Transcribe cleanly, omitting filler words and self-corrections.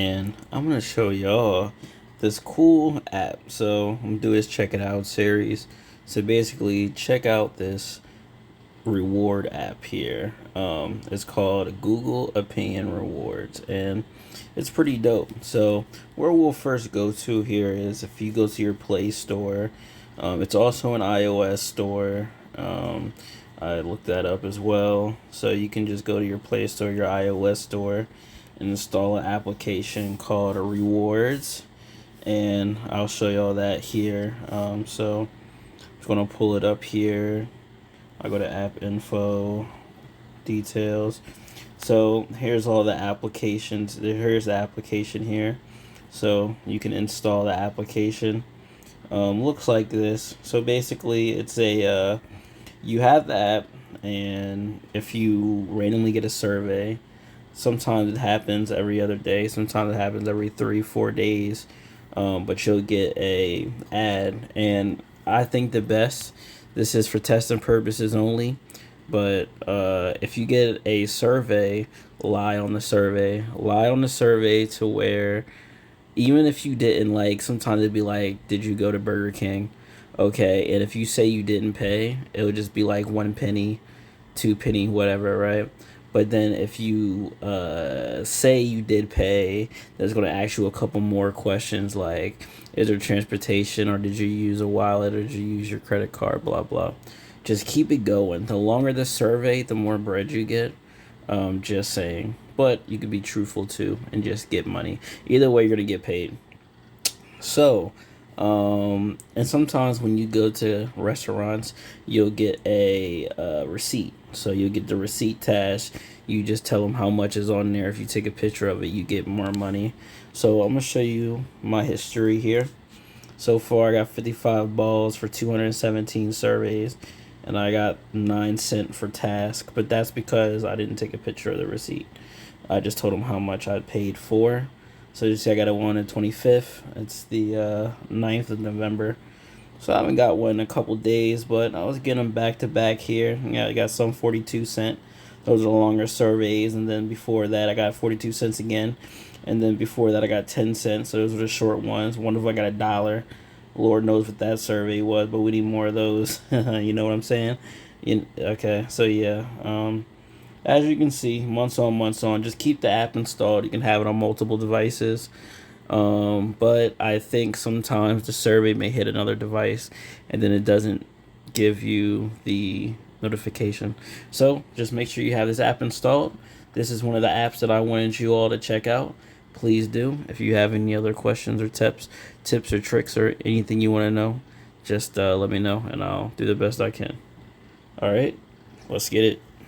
And I'm gonna show y'all this cool app. So I'm gonna do this check it out series. So basically, check out this reward app here. It's called Google Opinion Rewards, and it's pretty dope. So where we'll first go to here is if you go to your Play Store. It's also an iOS store. I looked that up as well. So you can just go to your Play Store, your iOS store, and install an application called Rewards. And I'll show y'all that here. So I'm just gonna pull it up here. I go to app info, details. So here's all the applications. Here's the application here. So you can install the application. Looks like this. So basically, it's a you have the app, and if you randomly get a survey, sometimes it happens every other day. Sometimes it happens every 3-4 days. But you'll get a ad, and I think the best. This is for testing purposes only. But if you get a survey, lie on the survey. Lie on the survey to where even if you didn't, like, sometimes it'd be like, did you go to Burger King? Okay, and if you say you didn't pay, it would just be like 1 penny, 2 penny, whatever, right? But then if you say you did pay, that's going to ask you a couple more questions like, is there transportation, or did you use a wallet, or did you use your credit card, blah, blah. Just keep it going. The longer the survey, the more bread you get. Just saying. But you could be truthful too and just get money. Either way, you're going to get paid. So, and sometimes when you go to restaurants, you'll get a receipt. So you'll get the receipt task. You just tell them how much is on there. If you take a picture of it, you get more money. So I'm gonna show you my history here. So far, I got 55 balls for 217 surveys, and I got 9 cents for task. But that's because I didn't take a picture of the receipt. I just told them how much I paid for. So you see I got a one on the 25th. It's the 9th of November. So I haven't got one in a couple days, but I was getting them back to back here. Yeah, I got some 42 cents. Those are longer surveys. And then before that, I got 42 cents again. And then before that, I got 10 cents. So those were the short ones. One of them I got $1. Lord knows what that survey was, but we need more of those. You know what I'm saying? Okay, so yeah. As you can see, months on, months on. Just keep the app installed. You can have it on multiple devices. But I think sometimes the survey may hit another device, and then it doesn't give you the notification. So just make sure you have this app installed. This is one of the apps that I wanted you all to check out. Please do. If you have any other questions or tips or tricks or anything you want to know, just let me know, and I'll do the best I can. All right, let's get it.